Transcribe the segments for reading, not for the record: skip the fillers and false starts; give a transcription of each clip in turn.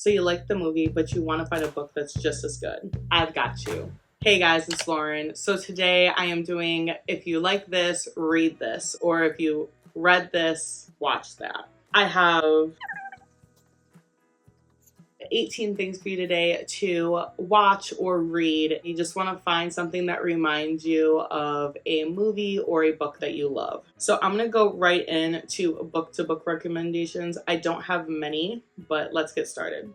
So you like the movie, but you want to find a book that's just as good. I've got you. Hey guys, it's Lauren. So today I am doing if you like this, read this, or if you read this, watch that. I have 18 things for you today to watch or read. You just want to find something that reminds you of a movie or a book that you love. So I'm going to go right into book-to-book recommendations. I don't have many, but let's get started.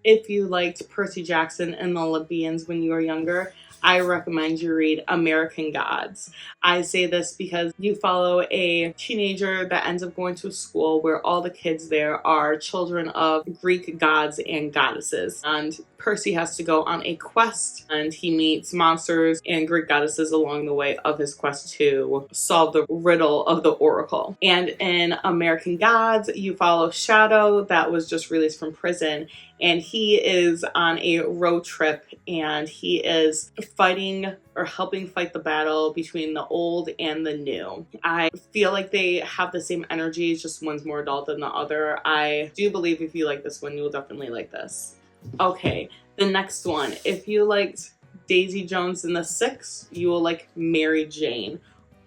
If you liked Percy Jackson and the Olympians when you were younger, I recommend you read American Gods. I say this because you follow a teenager that ends up going to a school where all the kids there are children of Greek gods and goddesses. And Percy has to go on a quest, and he meets monsters and Greek goddesses along the way of his quest to solve the riddle of the Oracle. And in American Gods, you follow Shadow, that was just released from prison, and he is on a road trip and he is fighting or helping fight the battle between the old and the new. I feel like they have the same energies, just one's more adult than the other. I do believe if you like this one, you'll definitely like this. Okay, the next one. If you liked Daisy Jones and the Six, you will like Mary Jane,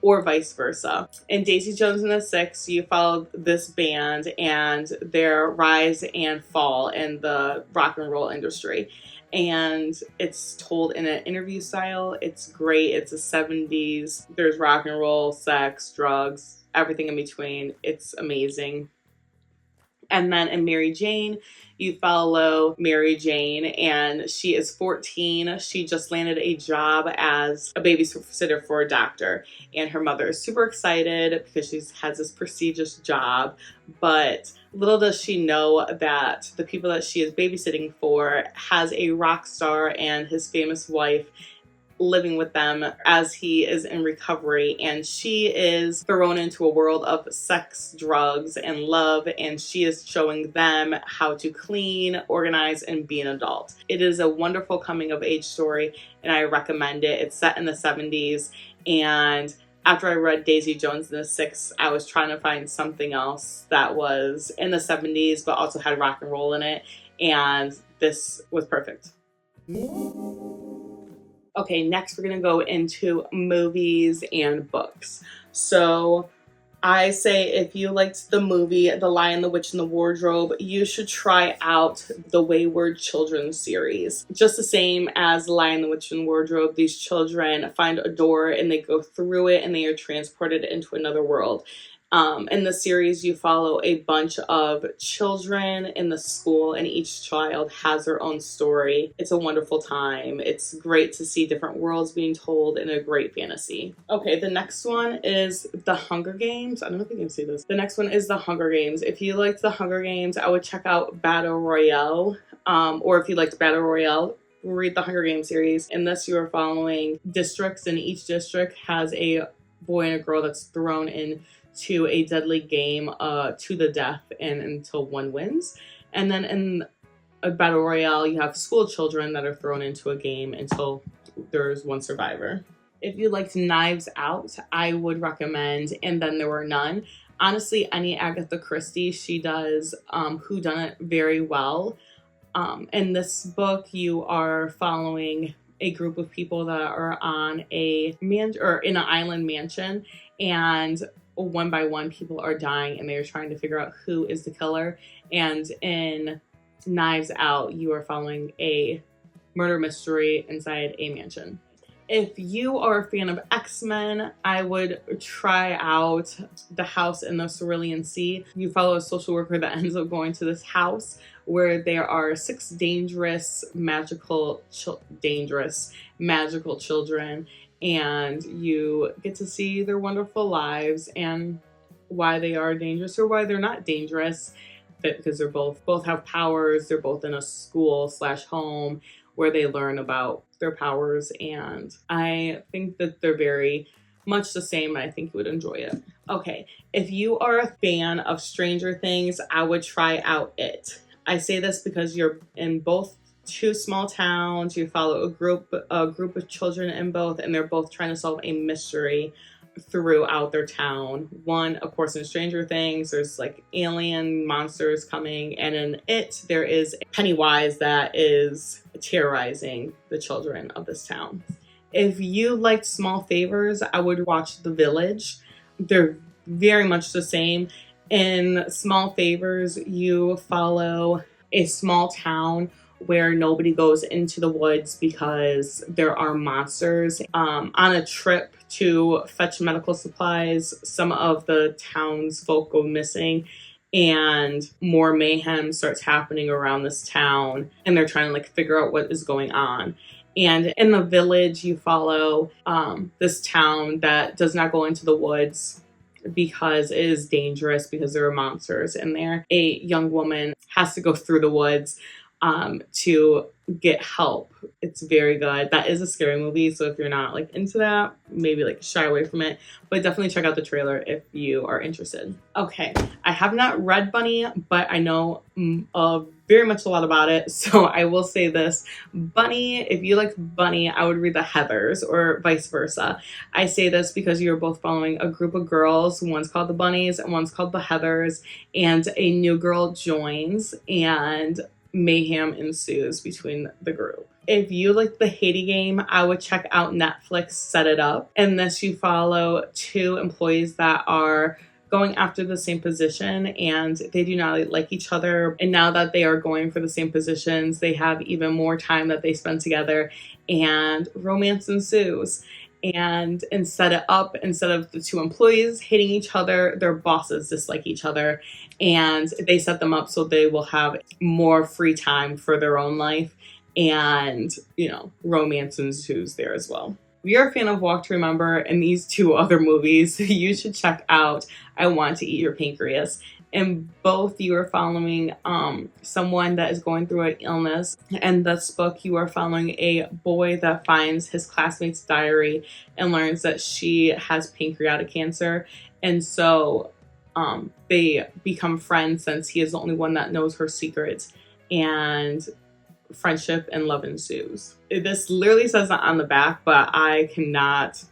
or vice versa. In Daisy Jones and the Six, you follow this band and their rise and fall in the rock and roll industry. And it's told in an interview style. It's great. It's the 70s. There's rock and roll, sex, drugs, everything in between. It's amazing. And then in Mary Jane, you follow Mary Jane, and she is 14. She just landed a job as a babysitter for a doctor, and her mother is super excited because she has this prestigious job. But little does she know that the people that she is babysitting for has a rock star and his famous wife living with them as he is in recovery, and she is thrown into a world of sex, drugs, and love, and she is showing them how to clean, organize, and be an adult. It is a wonderful coming of age story, and I recommend it. It's set in the 70s, and after I read Daisy Jones and the Six, I was trying to find something else that was in the 70s but also had rock and roll in it, and this was perfect. Okay, next we're gonna go into movies and books. So I say if you liked the movie The Lion, the Witch, and the Wardrobe, you should try out the Wayward Children series. Just the same as The Lion, the Witch, and the Wardrobe, these children find a door and they go through it and they are transported into another world. In the series, you follow a bunch of children in the school, and each child has their own story. It's a wonderful time. It's great to see different worlds being told in a great fantasy. Okay, the next one is The Hunger Games. I don't know if you can see this. The next one is The Hunger Games. If you liked The Hunger Games, I would check out Battle Royale. Or if you liked Battle Royale, read the Hunger Games series. In this, you are following districts, and each district has a boy and a girl that's thrown in to a deadly game to the death and until one wins. And then in a battle royale, you have school children that are thrown into a game until there's one survivor. If you liked Knives Out, I would recommend And Then There Were None. Honestly, any Agatha Christie, she does whodunit very well. In this book, you are following a group of people that are on in an island mansion, and one by one people are dying and they're trying to figure out who is the killer. And in Knives Out, you are following a murder mystery inside a mansion. If you are a fan of X-Men, I would try out The House in the Cerulean Sea. You follow a social worker that ends up going to this house where there are 6 dangerous magical children, and you get to see their wonderful lives and why they are dangerous or why they're not dangerous, because they're both have powers. They're both in a school / home where they learn about their powers, and I think that they're very much the same, and I think you would enjoy it. Okay, if you are a fan of Stranger Things, I would try out It. I say this because you're in both 2 small towns. You follow a group of children in both, and they're both trying to solve a mystery throughout their town. One, of course, in Stranger Things, there's like alien monsters coming, and in it, there is Pennywise that is terrorizing the children of this town. If you liked Small Favors, I would watch The Village. They're very much the same. In Small Favors, you follow a small town where nobody goes into the woods because there are monsters. On a trip to fetch medical supplies, some of the townsfolk go missing, and more mayhem starts happening around this town, and they're trying to like figure out what is going on. And in The Village, you follow this town that does not go into the woods because it is dangerous because there are monsters in there. A young woman has to go through the woods to get help. It's very good. That is a scary movie, so if you're not like into that, maybe like shy away from it, but definitely check out the trailer if you are interested. Okay, I have not read Bunny, but I know very much a lot about it, so I will say this. Bunny, if you like Bunny, I would read The Heathers, or vice versa. I say this because you're both following a group of girls. One's called the Bunnies and one's called the Heathers, and a new girl joins, and mayhem ensues between the group. If you like the Haiti Game, I would check out Netflix Set It Up. In this, you follow two employees that are going after the same position, and they do not like each other. And now that they are going for the same positions, they have even more time that they spend together, and romance ensues. And in Set It Up, instead of the two employees hating each other, their bosses dislike each other, and they set them up so they will have more free time for their own life, and romance ensues there as well. If you're a fan of Walk to Remember and these two other movies, you should check out I Want to Eat Your Pancreas. In both, you are following someone that is going through an illness. In this book, you are following a boy that finds his classmate's diary and learns that she has pancreatic cancer. And so they become friends since he is the only one that knows her secrets. And friendship and love ensues. This literally says that on the back, but I cannot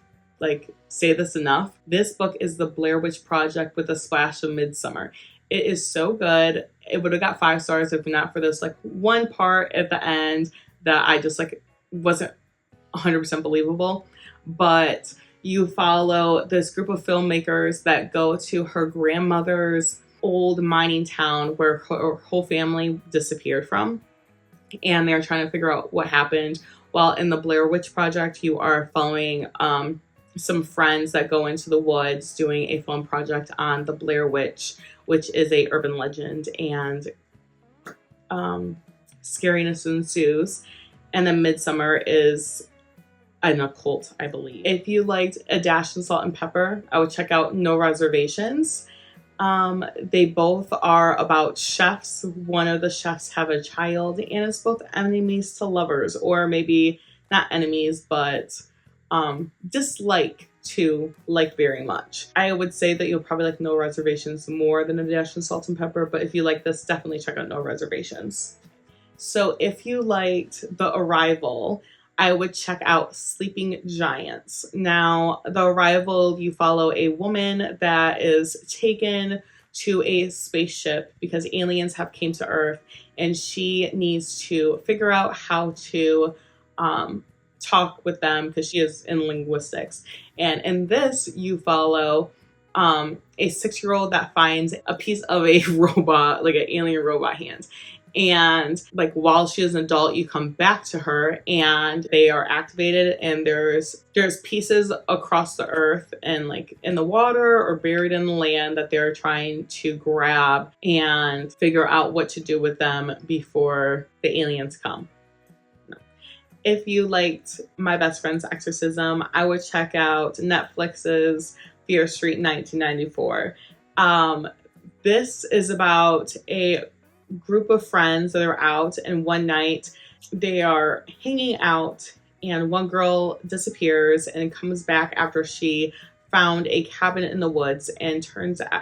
say this enough. This book is the Blair Witch Project with a splash of Midsummer. It is so good. It would have got 5 stars if not for this one part at the end that I just wasn't 100% believable. But you follow this group of filmmakers that go to her grandmother's old mining town where her whole family disappeared from, and they're trying to figure out what happened. While in the Blair Witch Project, you are following some friends that go into the woods doing a film project on the Blair Witch, which is a urban legend, and scariness ensues. And then Midsummer is an occult, I believe. If you liked A Dash of Salt and Pepper, I would check out No Reservations. They both are about chefs. One of the chefs have a child, and it's both enemies to lovers, or maybe not enemies, but dislike to like very much. I would say that you'll probably like No Reservations more than A Dash of Salt and Pepper, but if you like this, definitely check out No Reservations. So if you liked The Arrival, I would check out Sleeping Giants. Now, The Arrival, you follow a woman that is taken to a spaceship because aliens have came to Earth, and she needs to figure out how to talk with them because she is in linguistics. And in this, you follow a 6-year-old that finds a piece of a robot, like an alien robot hand. And while she is an adult, you come back to her and they are activated, and there's pieces across the earth and in the water or buried in the land that they're trying to grab and figure out what to do with them before the aliens come. If you liked My Best Friend's Exorcism, I would check out Netflix's Fear Street 1994. This is about a group of friends that are out, and one night they are hanging out, and one girl disappears and comes back after she found a cabin in the woods, and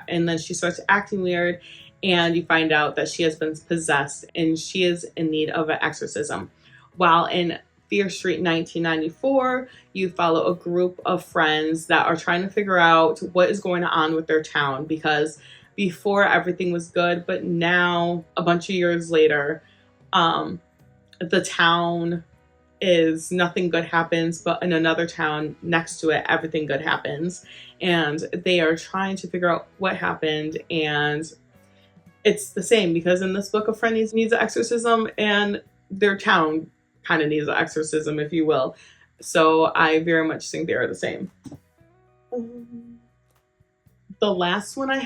then she starts acting weird, and you find out that she has been possessed and she is in need of an exorcism. While in Fear Street 1994, you follow a group of friends that are trying to figure out what is going on with their town, because before everything was good, but now a bunch of years later, the town is nothing good happens, but in another town next to it, everything good happens. And they are trying to figure out what happened. And it's the same, because in this book, a friend needs an exorcism, and their town kind of needs an exorcism, if you will. So I very much think they are the same. The last one I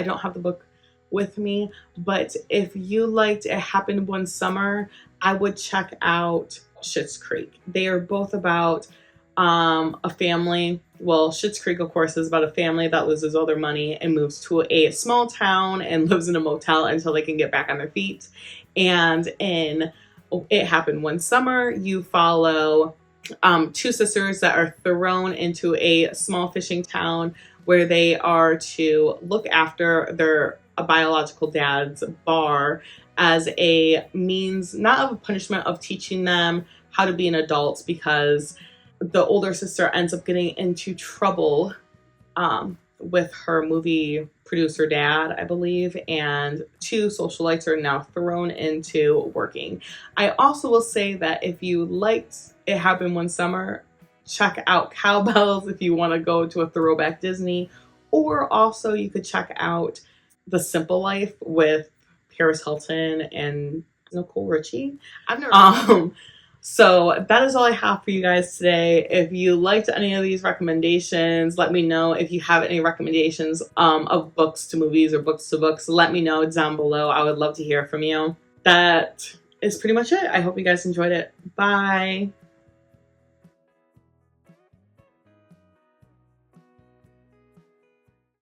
don't have the book with me, but if you liked It Happened One Summer, I would check out Schitt's Creek. They are both about a family. Well, Schitt's Creek, of course, is about a family that loses all their money and moves to a small town and lives in a motel until they can get back on their feet. And in It Happened One Summer, you follow two sisters that are thrown into a small fishing town where they are to look after their biological dad's bar as a means, not of a punishment, of teaching them how to be an adult, because the older sister ends up getting into trouble with her movie producer dad, I believe, and two socialites are now thrown into working. I also will say that if you liked It Happened One Summer, check out Cowbells if you want to go to a throwback Disney, or also you could check out The Simple Life with Paris Hilton and Nicole Richie. I've never So that is all I have for you guys today. If you liked any of these recommendations, let me know. If you have any recommendations of books to movies or books to books, let me know down below. I would love to hear from you. That is pretty much it. I hope you guys enjoyed it. Bye.